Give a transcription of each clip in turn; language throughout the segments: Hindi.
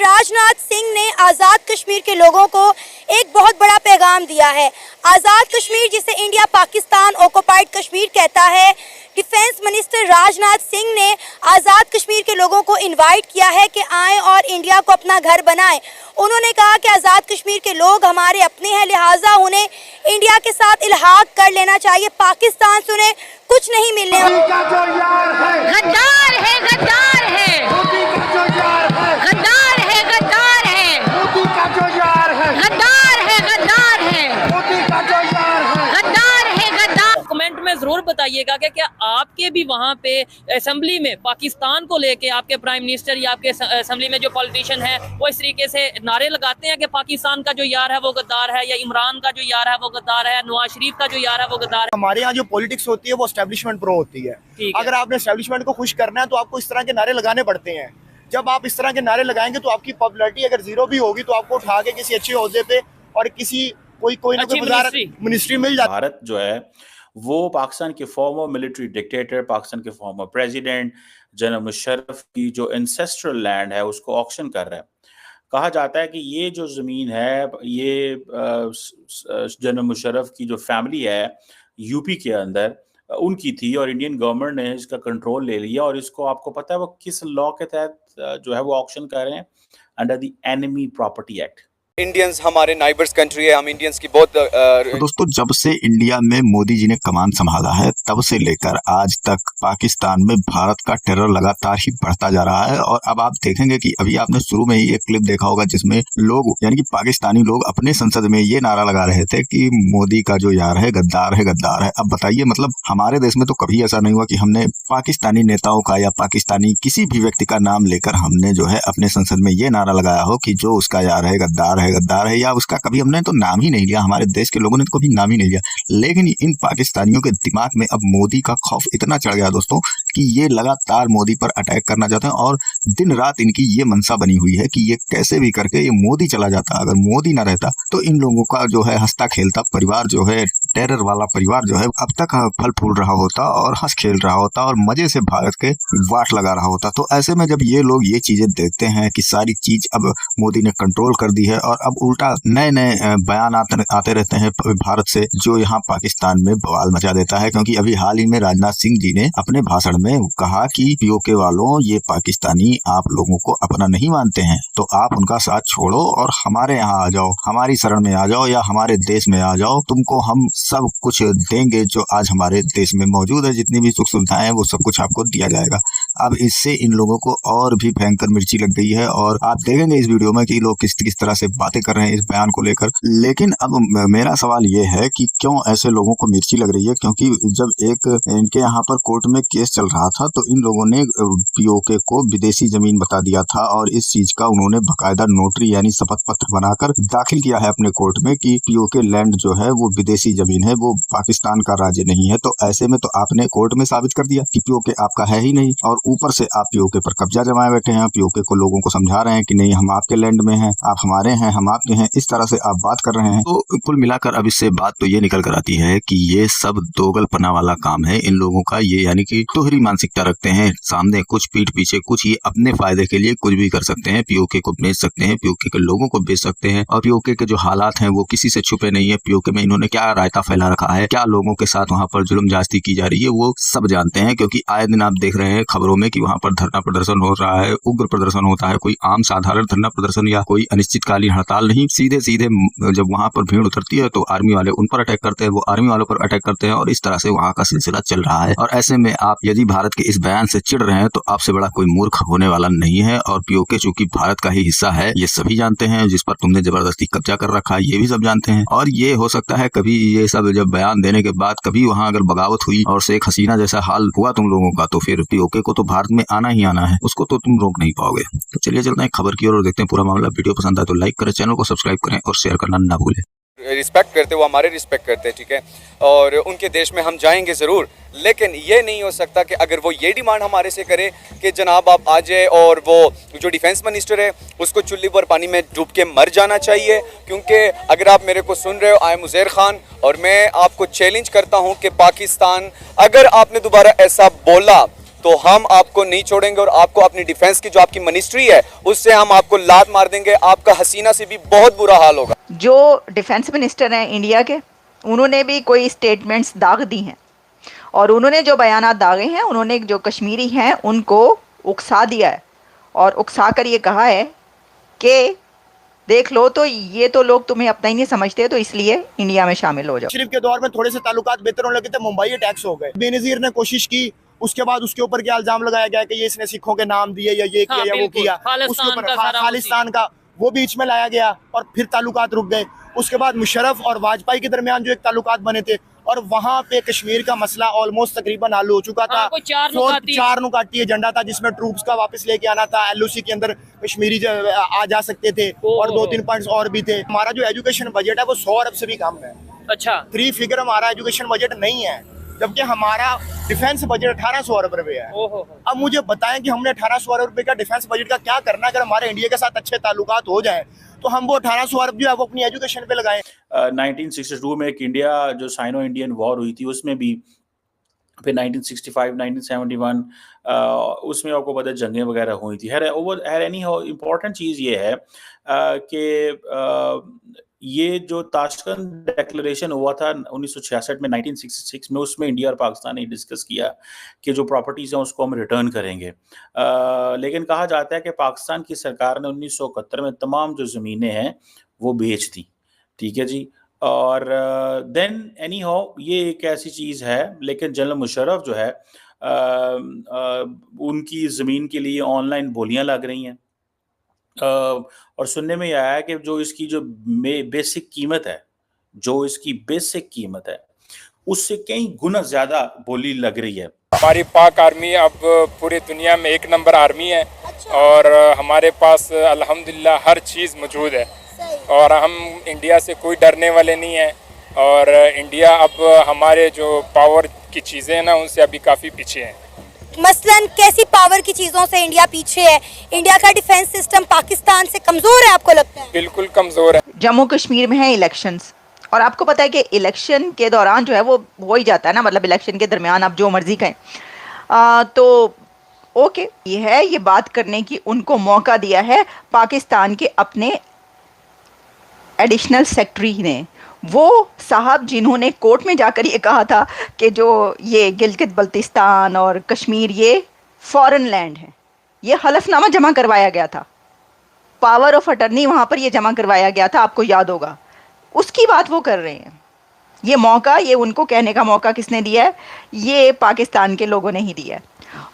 राजनाथ सिंह ने आज़ाद कश्मीर के लोगों को एक बहुत बड़ा पैगाम दिया है। आज़ाद कश्मीर, जिसे इंडिया पाकिस्तान ऑक्युपाइड कश्मीर कहता है, डिफेंस मिनिस्टर राजनाथ सिंह ने आज़ाद कश्मीर के लोगों को इनवाइट किया है कि आएँ और इंडिया को अपना घर बनाएं। उन्होंने कहा कि आज़ाद कश्मीर के लोग हमारे अपने हैं, लिहाजा उन्हें इंडिया के साथ इल्हाक कर लेना चाहिए। पाकिस्तान से उन्हें कुछ नहीं मिलने वाला। गद्दार है, गद्दार है, गद्दार है, गद्दार है, गद्दार है, गद्दार है, गद्दार है, गद्दार। कमेंट में जरूर बताइएगा कि क्या आपके भी वहाँ पे असेंबली में पाकिस्तान को लेके आपके प्राइम मिनिस्टर या आपके असेंबली में जो पॉलिटिशियन है वो इस तरीके से नारे लगाते हैं कि पाकिस्तान का जो यार है वो गद्दार है, या इमरान का जो यार है वो गद्दार है, नवाज शरीफ का जो यार है वो गद्दार है? हमारे यहाँ जो पॉलिटिक्स होती है वो एस्टेब्लिशमेंट प्रो होती है। अगर आपने एस्टेब्लिशमेंट को खुश करना है तो आपको इस तरह के नारे लगाने पड़ते हैं। जब आप इस तरह के नारे लगाएंगे तो आपकी पॉपुलैरिटी अगर जीरो भी होगी तो आपको उठा के किसी अच्छे ओहदे पे और किसी कोई ना कोई मिनिस्ट्री मिल जाती है। भारत जो है वो पाकिस्तान के फॉर्मर मिलिट्री डिक्टेटर, पाकिस्तान के फॉर्मर प्रेसिडेंट जनरल मुशर्रफ की जो एंसेस्ट्रल लैंड है उसको ऑक्शन कर रहा है। कहा जाता है कि ये जो ज़मीन है ये जनरल मुशर्रफ की जो फैमिली है यूपी के अंदर उनकी थी और इंडियन गवर्नमेंट ने इसका कंट्रोल ले लिया। और इसको आपको पता है वो किस लॉ के तहत जो है वो ऑक्शन कर रहे हैं? Under the enemy property act. Indians हमारे नाइबर्स कंट्री है, हम इंडियंस की बहुत दोस्तों, जब से इंडिया में मोदी जी ने कमान संभाला है तब से लेकर आज तक पाकिस्तान में भारत का टेरर लगातार ही बढ़ता जा रहा है। और अब आप देखेंगे कि अभी आपने शुरू में ही एक क्लिप देखा होगा जिसमें लोग यानी कि पाकिस्तानी लोग अपने संसद में ये नारा लगा रहे थे कि मोदी का जो यार है गद्दार है, गद्दार है। अब बताइए, मतलब हमारे देश में तो कभी ऐसा नहीं हुआ कि हमने पाकिस्तानी नेताओं का या पाकिस्तानी किसी भी व्यक्ति का नाम लेकर हमने जो है अपने संसद में ये नारा लगाया हो कि जो उसका यार है गद्दार है, गद्दार है, या उसका कभी हमने तो नाम ही नहीं लिया। हमारे देश के लोगों ने तो कभी नाम ही नहीं लिया। लेकिन इन पाकिस्तानियों के दिमाग में अब मोदी का खौफ इतना चढ़ गया दोस्तों कि ये लगातार मोदी पर अटैक करना चाहते हैं और दिन रात इनकी ये मनसा बनी हुई है कि ये कैसे भी करके ये मोदी चला जाता। अगर मोदी ना रहता तो इन लोगों का जो है हंसता खेलता परिवार जो है, टेरर वाला परिवार जो है, अब तक फल फूल रहा होता और हंस खेल रहा होता और मजे से भारत के वाट लगा रहा होता। तो ऐसे में जब ये लोग ये चीजें देखते हैं कि सारी चीज अब मोदी ने कंट्रोल कर दी है और अब उल्टा नए नए बयान आते रहते हैं भारत से, जो यहाँ पाकिस्तान में बवाल मचा देता है। क्योंकि अभी हाल ही में राजनाथ सिंह जी ने अपने भाषण में कहा कि पीओके वालों, ये पाकिस्तानी आप लोगों को अपना नहीं मानते हैं तो आप उनका साथ छोड़ो और हमारे यहाँ आ जाओ, हमारी शरण में आ जाओ या हमारे देश में आ जाओ, तुमको हम सब कुछ देंगे जो आज हमारे देश में मौजूद है, जितनी भी सुख सुविधाएं वो सब कुछ आपको दिया जाएगा। अब इससे इन लोगों को और भी भयंकर मिर्ची लग गई है और आप देखेंगे इस वीडियो में कि लोग किस तरह से बातें कर रहे हैं इस बयान को लेकर। लेकिन अब मेरा सवाल ये है कि क्यों ऐसे लोगों को मिर्ची लग रही है? क्योंकि जब एक इनके यहाँ पर कोर्ट में केस चल रहा था तो इन लोगों ने पीओके को विदेशी जमीन बता दिया था और इस चीज का उन्होंने बकायदा नोटरी यानी शपथ पत्र बनाकर दाखिल किया है अपने कोर्ट में कि पीओके लैंड जो है वो विदेशी जमीन है, वो पाकिस्तान का राज्य नहीं है। तो ऐसे में तो आपने कोर्ट में साबित कर दिया कि पीओके आपका है ही नहीं और ऊपर से आप पीओके पर कब्जा जमाए बैठे हैं। पीओके को लोगों को समझा रहे हैं कि नहीं, हम आपके लैंड में हैं, आप हमारे हैं, हम आपके हैं, इस तरह से आप बात कर रहे हैं। तो कुल मिलाकर अब इससे बात तो ये निकल कर आती है कि ये सब दोगलपना वाला काम है इन लोगों का। ये यानी कि दोहरी मानसिकता रखते हैं, सामने कुछ पीठ पीछे कुछ, ये अपने फायदे के लिए कुछ भी कर सकते हैं। पीओके को बेच सकते हैं, पीओके के लोगों को बेच सकते हैं और पीओके के जो हालात हैं वो किसी से छुपे नहीं है। पीओके में इन्होंने क्या रायता फैला रखा है, क्या लोगों के साथ वहाँ पर जुल्म ज्यादती की जा रही है, वो सब जानते हैं। क्योंकि आए दिन आप देख रहे हैं खबरों में कि वहाँ पर धरना प्रदर्शन हो रहा है, उग्र प्रदर्शन होता है, कोई आम साधारण धरना प्रदर्शन या कोई अनिश्चितकालीन हड़ताल नहीं, सीधे सीधे जब वहां पर भीड़ उतरती है तो आर्मी वाले उन पर अटैक करते हैं, वो आर्मी वालों पर अटैक करते हैं और इस तरह से वहां का सिलसिला चल रहा है। और ऐसे में आप यदि भारत के इस बयान से चिढ़ रहे हैं तो आपसे बड़ा कोई मूर्ख होने वाला नहीं है। और पीओके चूंकि भारत का ही हिस्सा है ये सभी जानते हैं, जिस पर तुमने जबरदस्ती कब्जा कर रखा है ये भी सब जानते हैं। और ये हो सकता है कभी ये सब जब बयान देने के बाद कभी वहां अगर बगावत हुई और शेख हसीना जैसा हाल हुआ तुम लोगों का तो फिर पीओके को तो भारत में आना ही आना है, उसको तो तुम रोक नहीं पाओगे। तो चलिए चलते हैं खबर की ओर और देखते हैं पूरा मामला। वीडियो पसंद आए तो लाइक करें, चैनल को सब्सक्राइब करें और शेयर करना ना भूलें। रिस्पेक्ट करते, वो हमारे रिस्पेक्ट करते हैं, ठीक है, और उनके देश में हम जाएंगे ज़रूर। लेकिन ये नहीं हो सकता कि अगर वो ये डिमांड हमारे से करे कि जनाब आप आ जाए और वो जो डिफेंस मिनिस्टर है उसको चुल्ली पर पानी में डूब के मर जाना चाहिए। क्योंकि अगर आप मेरे को सुन रहे हो, आई एम उज़ैर खान और मैं आपको चैलेंज करता हूँ कि पाकिस्तान, अगर आपने दोबारा ऐसा बोला तो हम आपको नहीं छोड़ेंगे और आपको अपनी डिफेंस की जो आपकी मिनिस्ट्री है उससे हम आपको लात मार देंगे। आपका हसीना से भी बहुत बुरा हाल होगा। जो डिफेंस मिनिस्टर हैं इंडिया के, उन्होंने भी कोई स्टेटमेंट्स दाग दी हैं और उन्होंने जो बयानात दागे हैं, उन्होंने जो कश्मीरी हैं उनको उकसा दिया है और उकसा कर ये कहा है कि देख लो तो ये तो लोग तुम्हें अपना ही नहीं समझते, तो इसलिए इंडिया में शामिल हो जाओ। शरीफ के दौर में थोड़े से ताल्लुकात बेहतर होने लगे थे, मुंबई अटैक्स हो गए, बेनजीर ने कोशिश की, उसके बाद उसके ऊपर क्या इल्जाम लगाया गया कि ये इसने सिखों के नाम दिए या ये किया या वो किया, उसके ऊपर खालिस्तान का वो बीच में लाया गया और फिर ताल्लुकात रुक गए। उसके बाद मुशर्रफ और वाजपेयी के दरमियान जो एक ताल्लुकात बने थे और वहां पे कश्मीर का मसला ऑलमोस्ट तकरीबन हल हो चुका था। चार नुकाती एजेंडा था जिसमें ट्रूप्स का वापस लेके आना था, एलओसी के अंदर कश्मीरी आ जा सकते थे और 2-3 पॉइंट्स और भी थे। हमारा जो एजुकेशन बजट है वो 100 अरब से भी कम है। अच्छा, 3 फिगर हमारा एजुकेशन बजट नहीं है, जबकि हमारा डिफेंस बजट 1800 अरब रुपए है। अब मुझे बताएं कि हमने 1800 अरब रुपए का डिफेंस बजट का क्या करना है। अगर हमारे इंडिया के साथ अच्छे ताल्लुकात हो जाए तो हम वो 1800 अरब जो है वो अपनी एजुकेशन पे लगाएं। 1962 में एक इंडिया जो साइनो इंडियन वॉर हुई थी उसमें भी, फिर 1965 1971 उसमें आपको पता है जंगें वगैरह हुई थी। एनी इम्पोर्टेंट चीज़ ये है कि ये जो ताशकंद डिक्लेरेशन हुआ था 1966 में, 1966 में, उसमें इंडिया और पाकिस्तान ने डिस्कस किया कि जो प्रॉपर्टीज़ हैं उसको हम रिटर्न करेंगे। लेकिन कहा जाता है कि पाकिस्तान की सरकार ने 1971 में तमाम जो ज़मीनें हैं वो बेच दी। ठीक है जी। और देन एनी हाउ ये एक ऐसी चीज़ है, लेकिन जनरल मुशर्रफ जो है उनकी ज़मीन के लिए ऑनलाइन बोलियां लग रही हैं और सुनने में आया है कि जो इसकी जो बेसिक कीमत है, उससे कई गुना ज़्यादा बोली लग रही है। हमारी पाक आर्मी अब पूरी दुनिया में 1 नंबर आर्मी है और हमारे पास अल्हम्दुलिल्लाह हर चीज़ मौजूद है और हम इंडिया से कोई डरने वाले नहीं हैं और इंडिया अब हमारे जो पावर की चीज़ें हैं ना उनसे अभी काफ़ी पीछे हैं। मसलन कैसी पावर की चीजों से इंडिया पीछे है? इंडिया का डिफेंस सिस्टम पाकिस्तान से कमजोर है, आपको लगता है? बिल्कुल कमज़ोर है। जम्मू कश्मीर में है इलेक्शंस और आपको पता है कि इलेक्शन के दौरान जो है वो हो ही जाता है ना, मतलब इलेक्शन के दरमियान आप जो मर्जी कहें। तो ओके, ये है, ये बात करने की उनको मौका दिया है पाकिस्तान के अपने एडिशनल सेक्रेटरी ने, वो साहब जिन्होंने कोर्ट में जाकर ये कहा था कि जो ये गिलगित बल्तिस्तान और कश्मीर ये फॉरेन लैंड है। ये हलफनामा जमा करवाया गया था, पावर ऑफ अटर्नी वहाँ पर ये जमा करवाया गया था, आपको याद होगा। उसकी बात वो कर रहे हैं। ये मौका, ये उनको कहने का मौका किसने दिया है? ये पाकिस्तान के लोगों ने ही दिया है।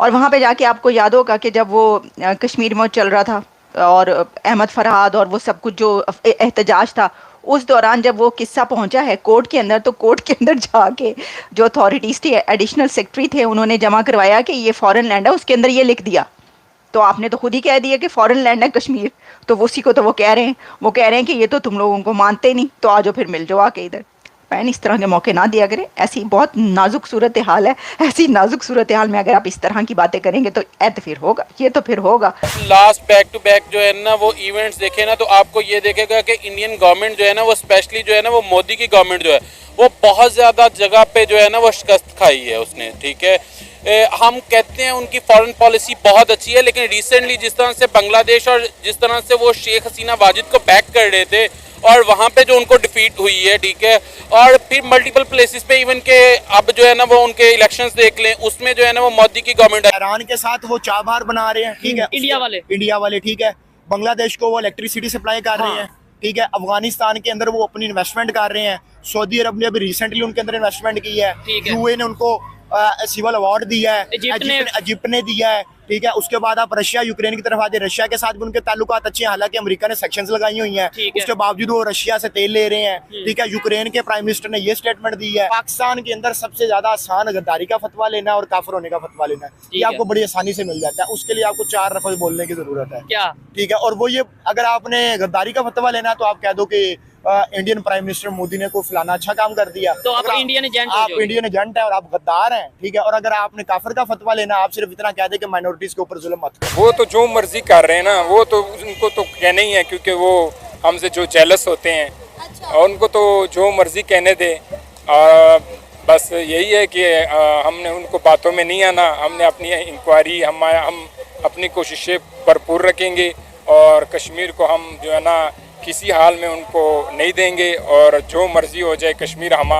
और वहाँ पे जाके आपको याद होगा कि जब वो कश्मीर में चल रहा था और अहमद फरहाद और वो सब कुछ जो एहतजाज था, उस दौरान जब वो किस्सा पहुंचा है कोर्ट के अंदर, तो कोर्ट के अंदर जाके जो अथॉरिटीज़ थी, एडिशनल सेक्रेटरी थे, उन्होंने जमा करवाया कि ये फॉरेन लैंड है, उसके अंदर ये लिख दिया। तो आपने तो खुद ही कह दिया कि फॉरेन लैंड है कश्मीर, तो उसी को तो वो कह रहे हैं कि ये तो तुम लोगों को मानते नहीं, तो आ जाओ फिर मिल जाओ आके इधर। पैन इस तरह के मौके ना दिया करें। ऐसी बहुत नाजुक सूरत हाल है, ऐसी नाजुक सूरत हाल में अगर आप इस तरह की बातें करेंगे तो तो फिर होगा, ये तो फिर होगा। लास्ट बैक टू बैक जो है ना वो इवेंट्स देखे ना, तो आपको ये देखेगा कि इंडियन गवर्नमेंट जो है ना वो स्पेशली जो है ना वो मोदी की गवर्नमेंट जो है वो बहुत ज़्यादा जगह पे जो है ना वो शिकस्त खाई है उसने। ठीक है, हम कहते हैं उनकी फॉरेन पॉलिसी बहुत अच्छी है, लेकिन रिसेंटली जिस तरह से बांग्लादेश और जिस तरह से वो शेख हसीना वाजिद को बैक कर रहे थे और वहाँ पे जो उनको डिफीट हुई है, ठीक है, और फिर मल्टीपल प्लेसेस पे इवन के अब जो है ना वो उनके इलेक्शंस देख लें, उसमें जो है ना वो मोदी की गवर्नमेंट है। ईरान के साथ वो चाबहार बना रहे हैं, ठीक है, इंडिया वाले, ठीक है, बांग्लादेश को वो इलेक्ट्रिसिटी सप्लाई कर रहे हैं, ठीक है, अफगानिस्तान के अंदर वो अपनी इन्वेस्टमेंट कर रहे हैं, सऊदी अरब ने अभी रिसेंटली उनके अंदर इन्वेस्टमेंट की है, यूए ने उनको सिविल अवार्ड दिया है, इजिप्ट ने दिया है, ठीक है। उसके बाद आप रशिया यूक्रेन की तरफ आते, रशिया के साथ भी उनके ताल्लुकात अच्छे हैं, हालांकि अमेरिका ने सेक्शंस लगाई हुई हैं, उसके बावजूद वो रशिया से तेल ले रहे हैं, ठीक है। यूक्रेन के प्राइम मिनिस्टर ने ये स्टेटमेंट दी है। पाकिस्तान के अंदर सबसे ज्यादा आसान गद्दारी का फतवा लेना और काफिर होने का फतवा लेना, ये आपको बड़ी आसानी से मिल जाता है। उसके लिए आपको 4 लफ्ज़ बोलने की जरूरत है, क्या, ठीक है। और वो ये, अगर आपने गद्दारी का फतवा लेना तो आप कह दो कि इंडियन प्राइम मिनिस्टर मोदी ने कोई फलाना अच्छा काम कर दिया, तो आप इंडियन एजेंट है और आप गद्दार हैं, ठीक है। और अगर आपने काफिर का फतवा लेना, आप सिर्फ इतना कह दे कि माइनॉरिटीज के ऊपर जुल्म मत करो। वो तो जो मर्जी कर रहे हैं ना, वो तो उनको तो कहना ही है, क्योंकि वो हमसे जो जेलस होते हैं और उनको तो जो मर्जी कहने दे। बस यही है कि हमने उनको बातों में नहीं आना, हमने अपनी इंक्वायरी हम अपनी कोशिशें भरपूर रखेंगे और कश्मीर को हम जो है ना किसी हाल में उनको नहीं देंगे और जो मर्ज़ी हो जाए कश्मीर हमारा